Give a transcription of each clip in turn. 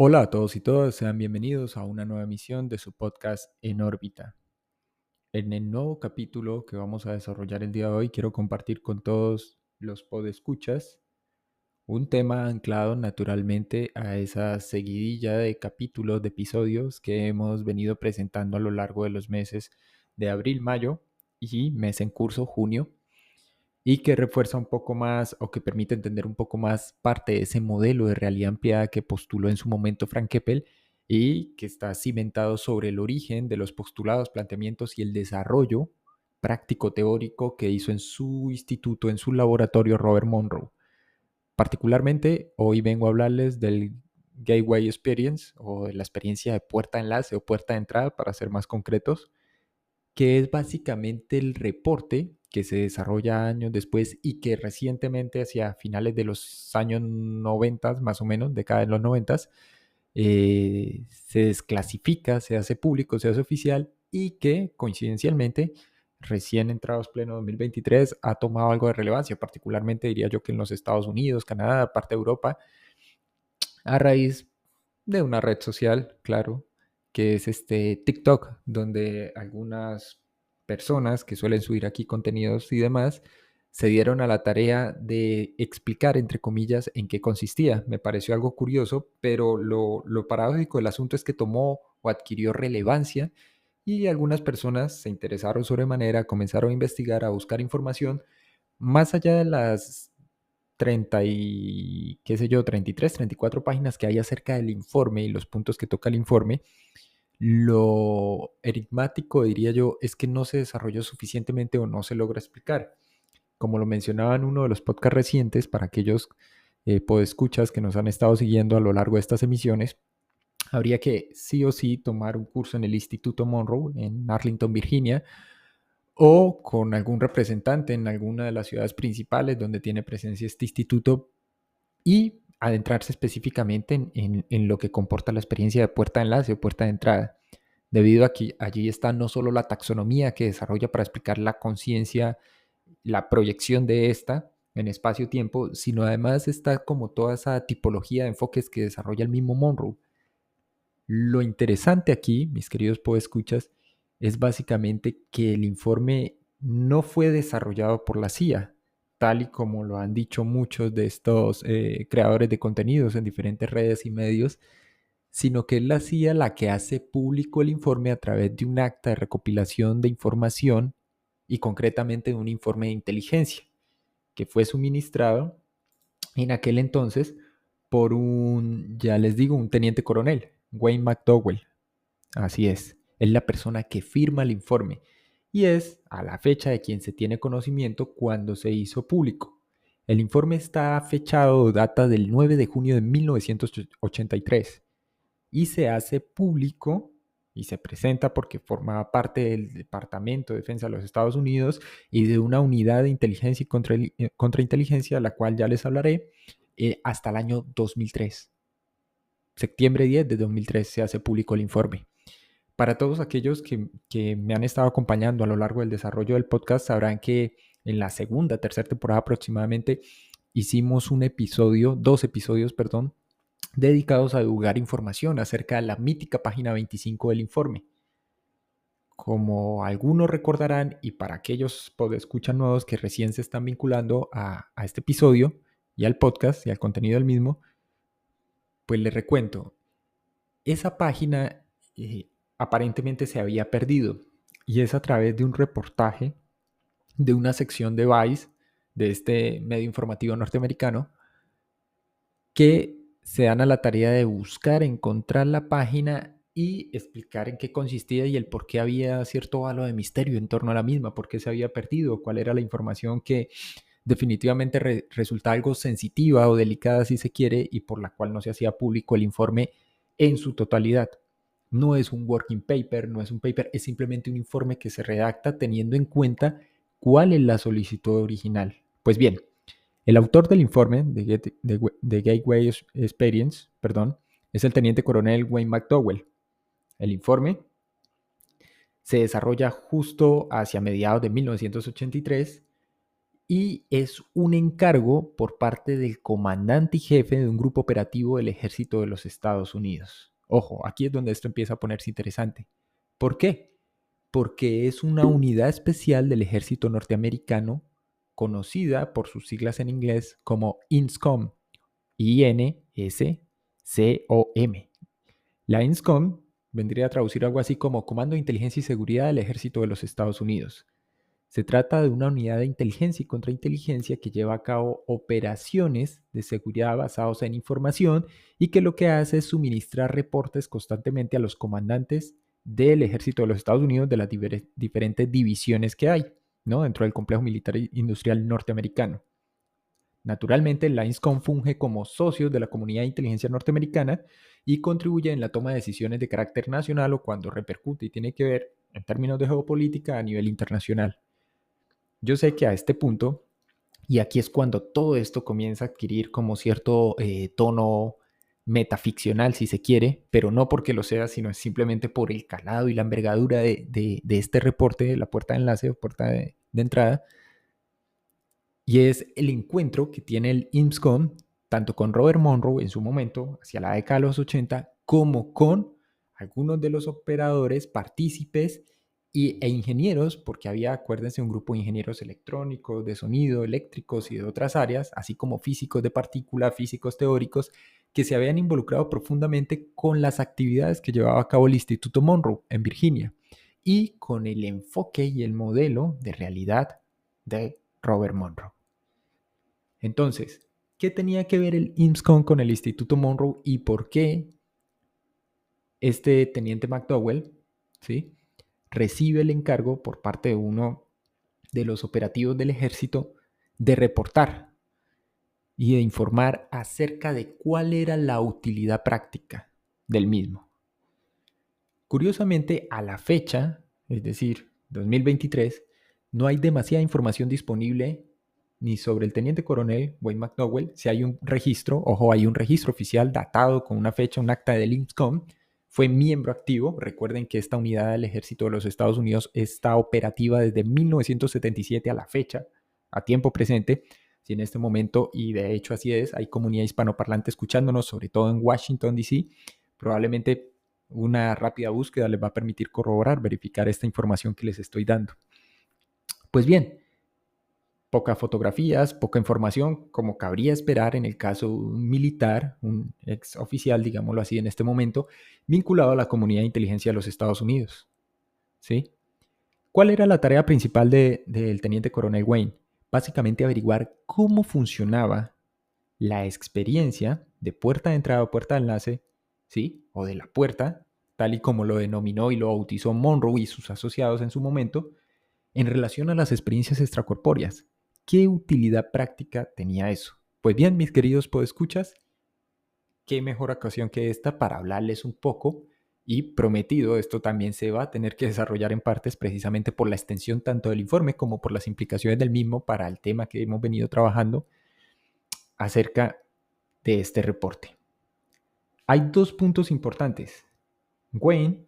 Hola a todos y todas, sean bienvenidos a una nueva emisión de su podcast En órbita. En el nuevo capítulo que vamos a desarrollar el día de hoy, quiero compartir con todos los podescuchas un tema anclado naturalmente a esa seguidilla de capítulos, de episodios que hemos venido presentando a lo largo de los meses de abril, mayo y mes en curso, junio, y que refuerza un poco más o que permite entender un poco más parte de ese modelo de realidad ampliada que postuló en su momento Frank Keppel y que está cimentado sobre el origen de los postulados, planteamientos y el desarrollo práctico teórico que hizo en su instituto, en su laboratorio Robert Monroe. Particularmente, hoy vengo a hablarles del Gateway Experience o de la experiencia de puerta de enlace o puerta de entrada, para ser más concretos, que es básicamente el reporte que se desarrolla años después y que recientemente, hacia finales de los años 90, más o menos, década de los 90, se desclasifica, se hace público, se hace oficial y que coincidencialmente, recién entrados pleno 2023, ha tomado algo de relevancia, particularmente diría yo que en los Estados Unidos, Canadá, parte de Europa, a raíz de una red social, claro, que es TikTok, donde algunas personas que suelen subir aquí contenidos y demás se dieron a la tarea de explicar, entre comillas, en qué consistía. Me pareció algo curioso, pero lo paradójico del asunto es que tomó o adquirió relevancia y algunas personas se interesaron sobremanera, comenzaron a investigar, a buscar información, más allá de las 30 y, qué sé yo, 33, 34 páginas que hay acerca del informe y los puntos que toca el informe. Lo enigmático, diría yo, es que no se desarrolló suficientemente o no se logra explicar. Como lo mencionaba en uno de los podcasts recientes, para aquellos podescuchas que nos han estado siguiendo a lo largo de estas emisiones, habría que sí o sí tomar un curso en el Instituto Monroe en Arlington, Virginia, o con algún representante en alguna de las ciudades principales donde tiene presencia este instituto y adentrarse específicamente en lo que comporta la experiencia de puerta de enlace o puerta de entrada, debido a que allí está no solo la taxonomía que desarrolla para explicar la conciencia, la proyección de esta en espacio-tiempo, sino además está como toda esa tipología de enfoques que desarrolla el mismo Monroe. Lo interesante aquí, mis queridos podescuchas, es básicamente que el informe no fue desarrollado por la CIA, tal y como lo han dicho muchos de estos creadores de contenidos en diferentes redes y medios, sino que es la CIA la que hace público el informe a través de un acta de recopilación de información y concretamente de un informe de inteligencia que fue suministrado en aquel entonces por ya les digo, un teniente coronel, Wayne McDowell. Así es la persona que firma el informe y es a la fecha de quien se tiene conocimiento cuando se hizo público. El informe está fechado, data del 9 de junio de 1983 y se hace público y se presenta porque formaba parte del Departamento de Defensa de los Estados Unidos y de una unidad de inteligencia y contrainteligencia, de la cual ya les hablaré, hasta el año 2003. Septiembre 10 de 2003 se hace público el informe. Para todos aquellos que me han estado acompañando a lo largo del desarrollo del podcast, sabrán que en la segunda, tercera temporada aproximadamente, hicimos dos episodios, perdón, dedicados a divulgar información acerca de la mítica página 25 del informe. Como algunos recordarán, y para aquellos podescuchas nuevos que recién se están vinculando a este episodio y al podcast y al contenido del mismo, pues les recuento, esa página aparentemente se había perdido y es a través de un reportaje de una sección de Vice, de este medio informativo norteamericano, que se dan a la tarea de buscar, encontrar la página y explicar en qué consistía y el por qué había cierto halo de misterio en torno a la misma, por qué se había perdido, cuál era la información que definitivamente resulta algo sensitiva o delicada si se quiere y por la cual no se hacía público el informe en su totalidad. No es un working paper, no es un paper, es simplemente un informe que se redacta teniendo en cuenta cuál es la solicitud original. Pues bien, el autor del informe de Gateway Experience, es el teniente coronel Wayne McDowell. El informe se desarrolla justo hacia mediados de 1983 y es un encargo por parte del comandante y jefe de un grupo operativo del ejército de los Estados Unidos. Ojo, aquí es donde esto empieza a ponerse interesante. ¿Por qué? Porque es una unidad especial del ejército norteamericano conocida por sus siglas en inglés como INSCOM, INSCOM. La INSCOM vendría a traducir algo así como Comando de Inteligencia y Seguridad del Ejército de los Estados Unidos. Se trata de una unidad de inteligencia y contrainteligencia que lleva a cabo operaciones de seguridad basados en información y que lo que hace es suministrar reportes constantemente a los comandantes del ejército de los Estados Unidos de las diferentes divisiones que hay, ¿no? Dentro del complejo militar industrial norteamericano. Naturalmente, la INSCOM funge como socios de la comunidad de inteligencia norteamericana y contribuye en la toma de decisiones de carácter nacional o cuando repercute y tiene que ver en términos de geopolítica a nivel internacional. Yo sé que a este punto, y aquí es cuando todo esto comienza a adquirir como cierto tono metaficcional, si se quiere, pero no porque lo sea, sino simplemente por el calado y la envergadura de este reporte, de la puerta de enlace o puerta de entrada, y es el encuentro que tiene el INSCOM tanto con Robert Monroe en su momento, hacia la década de los 80, como con algunos de los operadores, partícipes e ingenieros, porque había, acuérdense, un grupo de ingenieros electrónicos, de sonido, eléctricos y de otras áreas, así como físicos de partícula, físicos teóricos, que se habían involucrado profundamente con las actividades que llevaba a cabo el Instituto Monroe en Virginia y con el enfoque y el modelo de realidad de Robert Monroe. Entonces, ¿qué tenía que ver el INSCOM con el Instituto Monroe y por qué este teniente McDowell, ¿sí?, recibe el encargo por parte de uno de los operativos del ejército de reportar y de informar acerca de cuál era la utilidad práctica del mismo? Curiosamente, a la fecha, es decir, 2023, no hay demasiada información disponible ni sobre el teniente coronel Wayne McDowell. Si hay un registro, ojo, hay un registro oficial datado con una fecha, un acta del INSCOM, fue miembro activo. Recuerden que esta unidad del ejército de los Estados Unidos está operativa desde 1977 a la fecha, a tiempo presente. Si en este momento, y de hecho así es, hay comunidad hispanoparlante escuchándonos, sobre todo en Washington, D.C., probablemente una rápida búsqueda les va a permitir corroborar, verificar esta información que les estoy dando. Pues bien, pocas fotografías, poca información, como cabría esperar en el caso de un militar, un ex oficial, digámoslo así en este momento, vinculado a la comunidad de inteligencia de los Estados Unidos. ¿Sí? ¿Cuál era la tarea principal del teniente coronel Wayne? Básicamente averiguar cómo funcionaba la experiencia de puerta de entrada o puerta de enlace, ¿sí?, o de la puerta, tal y como lo denominó y lo bautizó Monroe y sus asociados en su momento, en relación a las experiencias extracorpóreas. ¿Qué utilidad práctica tenía eso? Pues bien, mis queridos podescuchas, qué mejor ocasión que esta para hablarles un poco, y prometido, esto también se va a tener que desarrollar en partes precisamente por la extensión tanto del informe como por las implicaciones del mismo para el tema que hemos venido trabajando acerca de este reporte. Hay dos puntos importantes. Wayne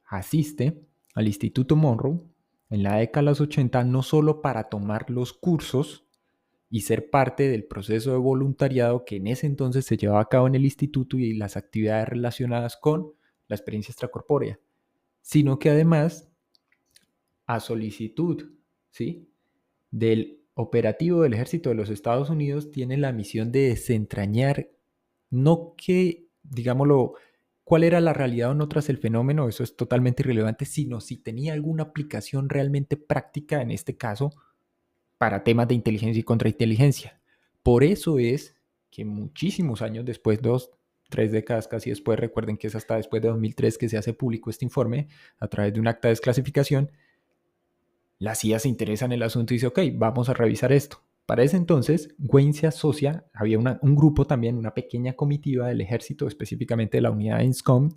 asiste al Instituto Monroe en la década de los 80 no solo para tomar los cursos y ser parte del proceso de voluntariado que en ese entonces se llevaba a cabo en el instituto y las actividades relacionadas con la experiencia extracorpórea, sino que además, a solicitud, ¿sí?, del operativo del Ejército de los Estados Unidos, tiene la misión de desentrañar, no que, digámoslo, cuál era la realidad o no tras el fenómeno, eso es totalmente irrelevante, sino si tenía alguna aplicación realmente práctica, en este caso, para temas de inteligencia y contrainteligencia. Por eso es que muchísimos años después, 2, 3 décadas casi después, recuerden que es hasta después de 2003 que se hace público este informe a través de un acta de desclasificación, la CIA se interesa en el asunto y dice, ok, vamos a revisar esto. Para ese entonces, Wayne se asocia, había un grupo también, una pequeña comitiva del ejército, específicamente de la unidad INSCOM,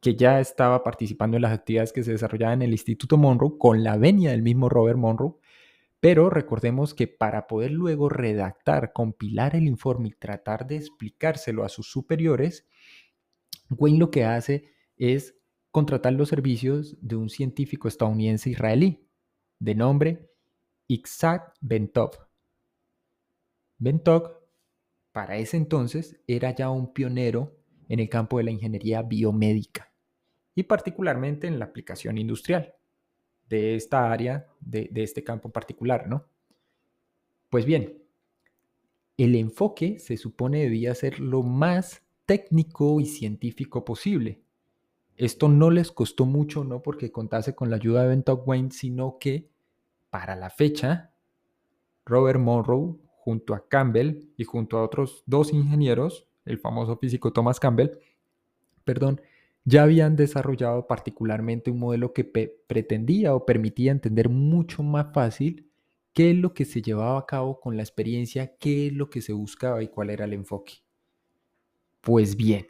que ya estaba participando en las actividades que se desarrollaban en el Instituto Monroe con la venia del mismo Robert Monroe, pero recordemos que para poder luego redactar, compilar el informe y tratar de explicárselo a sus superiores, Wayne lo que hace es contratar los servicios de un científico estadounidense israelí de nombre Itzhak Bentov. Bentov, para ese entonces, era ya un pionero en el campo de la ingeniería biomédica y particularmente en la aplicación industrial de esta área, de este campo en particular, ¿no? Pues bien, el enfoque se supone debía ser lo más técnico y científico posible. Esto no les costó mucho, no porque contase con la ayuda de Bentov Wayne, sino que para la fecha, Robert Monroe, junto a Campbell y junto a otros dos ingenieros, el famoso físico Thomas Campbell, ya habían desarrollado particularmente un modelo que pretendía o permitía entender mucho más fácil qué es lo que se llevaba a cabo con la experiencia, qué es lo que se buscaba y cuál era el enfoque. Pues bien,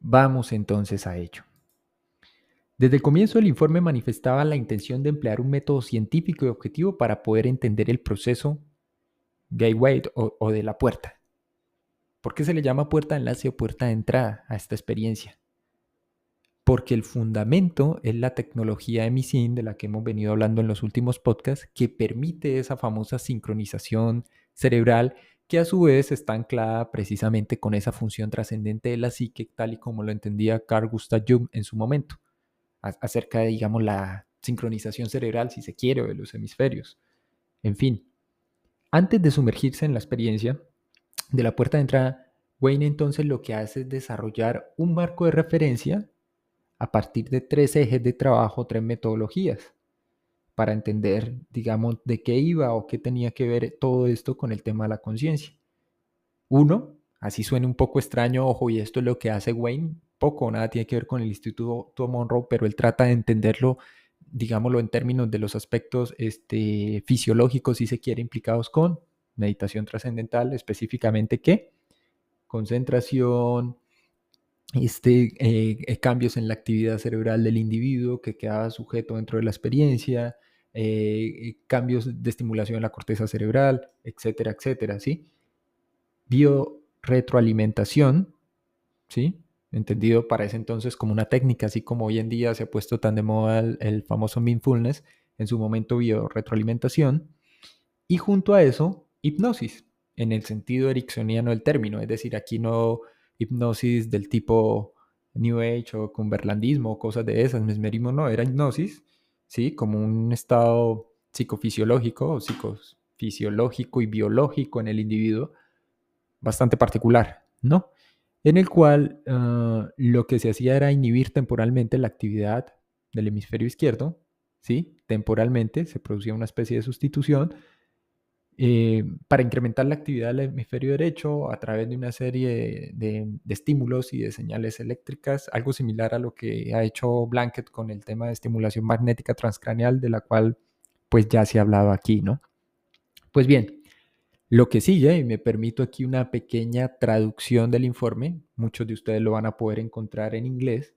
vamos entonces a ello. Desde el comienzo el informe manifestaba la intención de emplear un método científico y objetivo para poder entender el proceso gateway o de la puerta. ¿Por qué se le llama puerta de enlace o puerta de entrada a esta experiencia? Porque el fundamento es la tecnología MISIN de la que hemos venido hablando en los últimos podcasts, que permite esa famosa sincronización cerebral que a su vez está anclada precisamente con esa función trascendente de la psique, tal y como lo entendía Carl Gustav Jung en su momento, acerca de, digamos, la sincronización cerebral, si se quiere, o de los hemisferios. En fin, antes de sumergirse en la experiencia de la puerta de entrada, Wayne entonces lo que hace es desarrollar un marco de referencia a partir de 3 ejes de trabajo, 3 metodologías, para entender, digamos, de qué iba o qué tenía que ver todo esto con el tema de la conciencia. Uno, así suena un poco extraño, ojo, y esto es lo que hace Wayne, poco o nada tiene que ver con el Instituto Monroe, pero él trata de entenderlo, digámoslo, en términos de los aspectos fisiológicos, si se quiere, implicados con meditación trascendental, específicamente qué, concentración, cambios en la actividad cerebral del individuo que quedaba sujeto dentro de la experiencia, cambios de estimulación en la corteza cerebral, etcétera, etcétera, ¿sí? Biorretroalimentación, ¿sí? Entendido para ese entonces como una técnica, así como hoy en día se ha puesto tan de moda el famoso mindfulness, en su momento biorretroalimentación, y junto a eso, hipnosis, en el sentido ericksoniano del término, es decir, aquí no hipnosis del tipo New Age o cumberlandismo o cosas de esas, mesmerismo no, era hipnosis, ¿sí? Como un estado psicofisiológico o psicofisiológico y biológico en el individuo bastante particular, ¿no? En el cual lo que se hacía era inhibir temporalmente la actividad del hemisferio izquierdo, ¿sí? Temporalmente se producía una especie de sustitución para incrementar la actividad del hemisferio derecho a través de una serie de estímulos y de señales eléctricas, algo similar a lo que ha hecho Blanket con el tema de estimulación magnética transcraneal, de la cual pues ya se ha hablado aquí, ¿no? Pues bien, lo que sigue, y me permito aquí una pequeña traducción del informe, muchos de ustedes lo van a poder encontrar en inglés.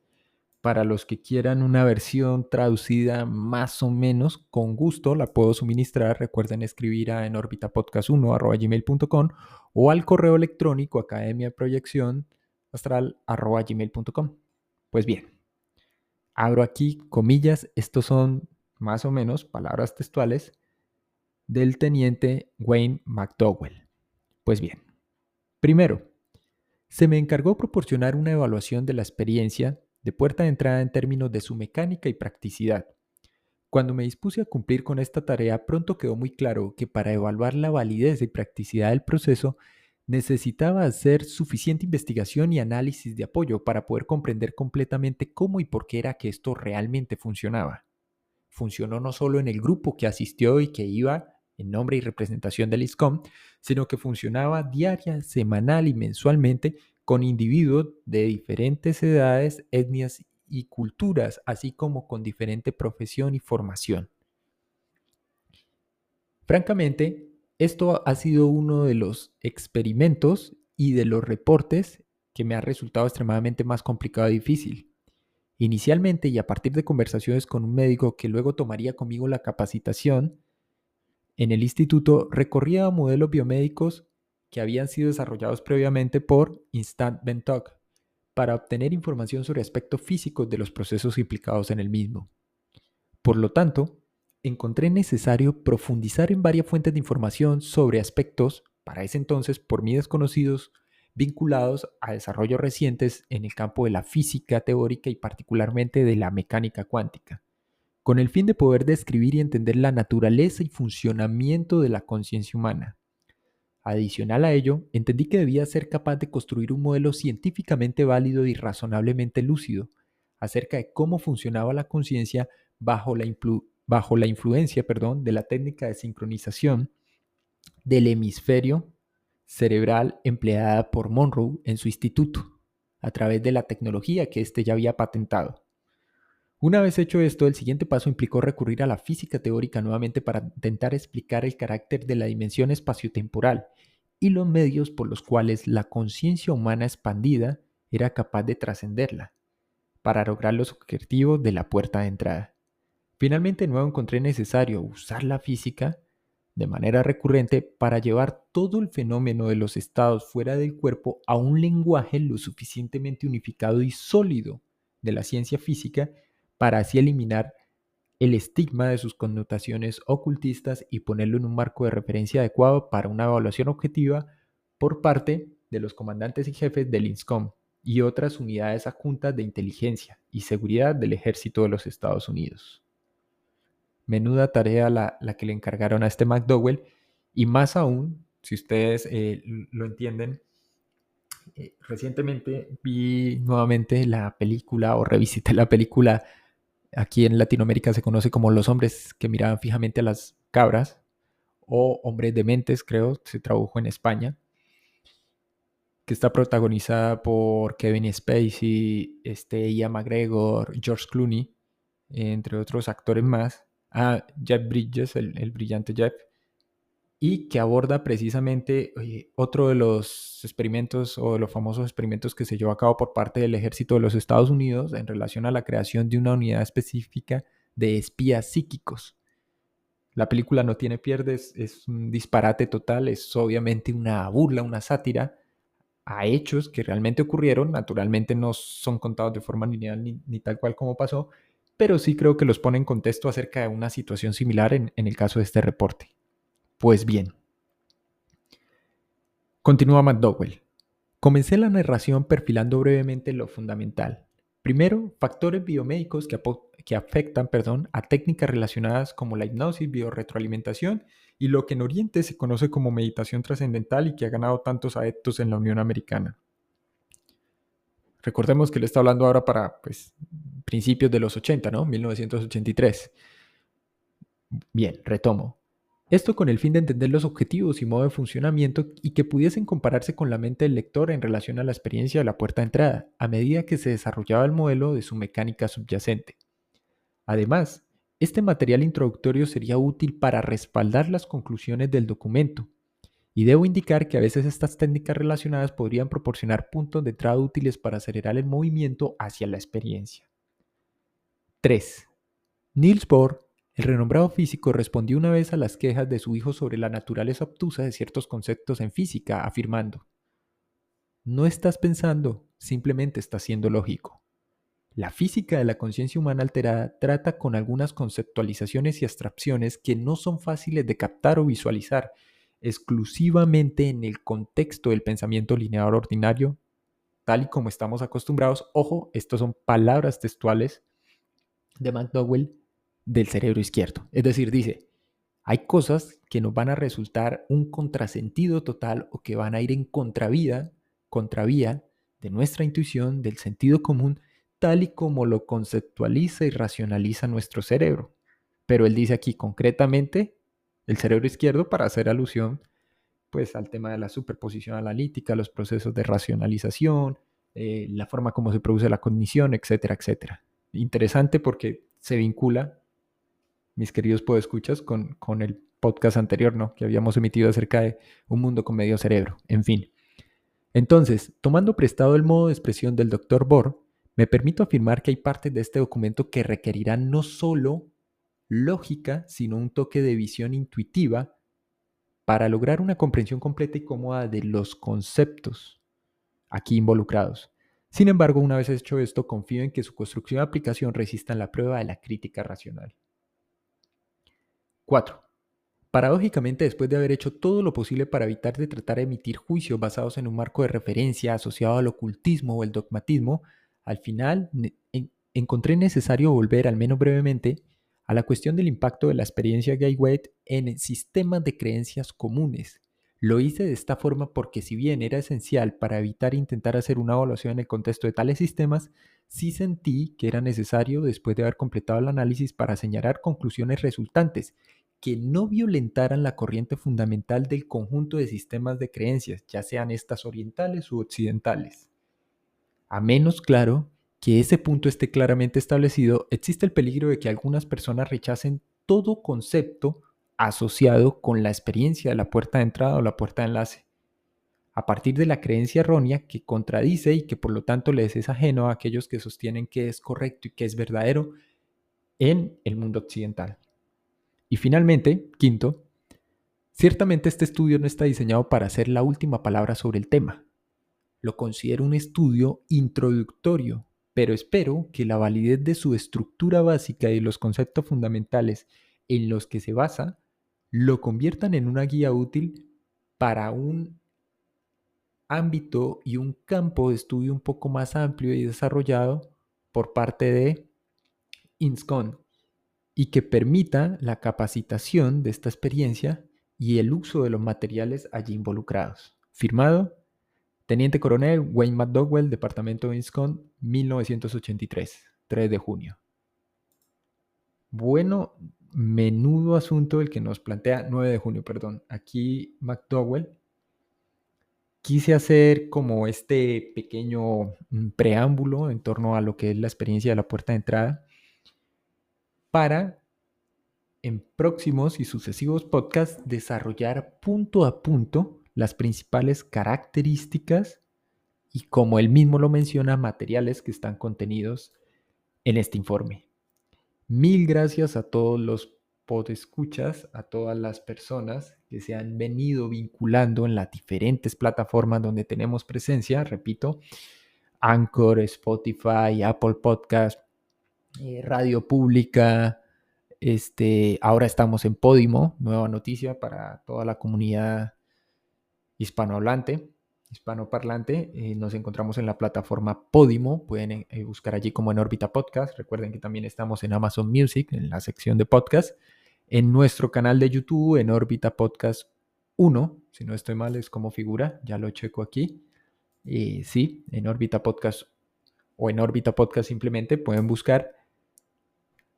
Para los que quieran una versión traducida más o menos, con gusto la puedo suministrar. Recuerden escribir a enorbitapodcast1@gmail.com o al correo electrónico academiaproyeccionastral@gmail.com. Pues bien, abro aquí comillas. Estos son más o menos palabras textuales del teniente Wayne McDowell. Pues bien, primero, se me encargó proporcionar una evaluación de la experiencia de puerta de entrada en términos de su mecánica y practicidad. Cuando me dispuse a cumplir con esta tarea, pronto quedó muy claro que para evaluar la validez y practicidad del proceso, necesitaba hacer suficiente investigación y análisis de apoyo para poder comprender completamente cómo y por qué era que esto realmente funcionaba. Funcionó no solo en el grupo que asistió y que iba en nombre y representación del ISCOM, sino que funcionaba diaria, semanal y mensualmente con individuos de diferentes edades, etnias y culturas, así como con diferente profesión y formación. Francamente, esto ha sido uno de los experimentos y de los reportes que me ha resultado extremadamente más complicado y difícil. Inicialmente, y a partir de conversaciones con un médico que luego tomaría conmigo la capacitación, en el instituto recorría modelos biomédicos que habían sido desarrollados previamente por Instant Bentok para obtener información sobre aspectos físicos de los procesos implicados en el mismo. Por lo tanto, encontré necesario profundizar en varias fuentes de información sobre aspectos, para ese entonces por mí desconocidos, vinculados a desarrollos recientes en el campo de la física teórica y particularmente de la mecánica cuántica, con el fin de poder describir y entender la naturaleza y funcionamiento de la conciencia humana. Adicional a ello, entendí que debía ser capaz de construir un modelo científicamente válido y razonablemente lúcido acerca de cómo funcionaba la conciencia bajo la influencia de la técnica de sincronización del hemisferio cerebral empleada por Monroe en su instituto, a través de la tecnología que éste ya había patentado. Una vez hecho esto, el siguiente paso implicó recurrir a la física teórica nuevamente para intentar explicar el carácter de la dimensión espaciotemporal y los medios por los cuales la conciencia humana expandida era capaz de trascenderla, para lograr los objetivos de la puerta de entrada. Finalmente, de nuevo encontré necesario usar la física de manera recurrente para llevar todo el fenómeno de los estados fuera del cuerpo a un lenguaje lo suficientemente unificado y sólido de la ciencia física para así eliminar el estigma de sus connotaciones ocultistas y ponerlo en un marco de referencia adecuado para una evaluación objetiva por parte de los comandantes y jefes del INSCOM y otras unidades adjuntas de inteligencia y seguridad del ejército de los Estados Unidos. Menuda tarea la que le encargaron a este McDowell, y más aún, si ustedes lo entienden, recientemente vi nuevamente la película o revisité la película. Aquí en Latinoamérica se conoce como Los hombres que miraban fijamente a las cabras, o Hombres dementes, creo, se tradujo en España, que está protagonizada por Kevin Spacey, Ian McGregor, George Clooney, entre otros actores más. Jeff Bridges, el brillante Jeff, y que aborda precisamente otro de los experimentos o de los famosos experimentos que se llevó a cabo por parte del ejército de los Estados Unidos en relación a la creación de una unidad específica de espías psíquicos. La película no tiene pierdes, es un disparate total, es obviamente una burla, una sátira a hechos que realmente ocurrieron. Naturalmente no son contados de forma lineal ni tal cual como pasó, pero sí creo que los pone en contexto acerca de una situación similar en el caso de este reporte. Pues bien, continúa McDowell. Comencé la narración perfilando brevemente lo fundamental. Primero, factores biomédicos que afectan a técnicas relacionadas como la hipnosis, biorretroalimentación y lo que en Oriente se conoce como meditación trascendental y que ha ganado tantos adeptos en la Unión Americana. Recordemos que él está hablando ahora para principios de los 80, ¿no? 1983. Bien, retomo. Esto con el fin de entender los objetivos y modo de funcionamiento y que pudiesen compararse con la mente del lector en relación a la experiencia de la puerta de entrada, a medida que se desarrollaba el modelo de su mecánica subyacente. Además, este material introductorio sería útil para respaldar las conclusiones del documento, y debo indicar que a veces estas técnicas relacionadas podrían proporcionar puntos de entrada útiles para acelerar el movimiento hacia la experiencia. 3. Niels Bohr, el renombrado físico, respondió una vez a las quejas de su hijo sobre la naturaleza obtusa de ciertos conceptos en física, afirmando: "No estás pensando, simplemente estás siendo lógico". La física de la conciencia humana alterada trata con algunas conceptualizaciones y abstracciones que no son fáciles de captar o visualizar exclusivamente en el contexto del pensamiento lineal ordinario, tal y como estamos acostumbrados. Ojo, estas son palabras textuales de McDowell, del cerebro izquierdo. Es decir, dice, hay cosas que nos van a resultar un contrasentido total o que van a ir en contravía de nuestra intuición, del sentido común, tal y como lo conceptualiza y racionaliza nuestro cerebro. Pero él dice aquí concretamente el cerebro izquierdo para hacer alusión al tema de la superposición analítica, los procesos de racionalización, la forma como se produce la cognición, etcétera, etcétera. Interesante porque se vincula, mis queridos podescuchas, con el podcast anterior, ¿no?, que habíamos emitido acerca de un mundo con medio cerebro. En fin. Entonces, tomando prestado el modo de expresión del Dr. Bohr, me permito afirmar que hay partes de este documento que requerirán no solo lógica, sino un toque de visión intuitiva para lograr una comprensión completa y cómoda de los conceptos aquí involucrados. Sin embargo, una vez hecho esto, confío en que su construcción y aplicación resistan la prueba de la crítica racional. 4. Paradójicamente, después de haber hecho todo lo posible para evitar de tratar de emitir juicios basados en un marco de referencia asociado al ocultismo o el dogmatismo, al final encontré necesario volver, al menos brevemente, a la cuestión del impacto de la experiencia Gateway en sistemas de creencias comunes. Lo hice de esta forma porque, si bien era esencial para evitar intentar hacer una evaluación en el contexto de tales sistemas, sí sentí que era necesario, después de haber completado el análisis, para señalar conclusiones resultantes que no violentaran la corriente fundamental del conjunto de sistemas de creencias, ya sean estas orientales u occidentales. A menos, claro, que ese punto esté claramente establecido, existe el peligro de que algunas personas rechacen todo concepto asociado con la experiencia de la puerta de entrada o la puerta de enlace, a partir de la creencia errónea que contradice y que por lo tanto les es ajeno a aquellos que sostienen que es correcto y que es verdadero en el mundo occidental. Y finalmente, quinto, ciertamente este estudio no está diseñado para ser la última palabra sobre el tema. Lo considero un estudio introductorio, pero espero que la validez de su estructura básica y los conceptos fundamentales en los que se basa lo conviertan en una guía útil para un ámbito y un campo de estudio un poco más amplio y desarrollado por parte de INSCON, y que permita la capacitación de esta experiencia y el uso de los materiales allí involucrados. Firmado, Teniente Coronel Wayne McDowell, Departamento de INSCON, 1983, 3 de junio. Bueno, menudo asunto el que nos plantea, 9 de junio, perdón. Aquí McDowell. Quise hacer como este pequeño preámbulo en torno a lo que es la experiencia de la puerta de entrada para, en próximos y sucesivos podcasts, desarrollar punto a punto las principales características y, como él mismo lo menciona, materiales que están contenidos en este informe. Mil gracias a todos los podescuchas, a todas las personas que se han venido vinculando en las diferentes plataformas donde tenemos presencia, repito, Anchor, Spotify, Apple Podcast, Radio Pública. Ahora estamos en Podimo, nueva noticia para toda la comunidad hispanohablante, hispanoparlante. Nos encontramos en la plataforma Podimo, pueden buscar allí como En órbita podcast. Recuerden que también estamos en Amazon Music, en la sección de podcast, en nuestro canal de YouTube, En órbita podcast 1, si no estoy mal es como figura, ya lo checo aquí. Sí, En órbita podcast o En órbita podcast simplemente pueden buscar.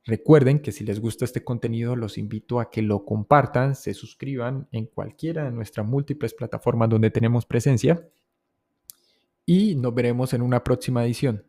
Recuerden que si les gusta este contenido, los invito a que lo compartan, se suscriban en cualquiera de nuestras múltiples plataformas donde tenemos presencia, y nos veremos en una próxima edición.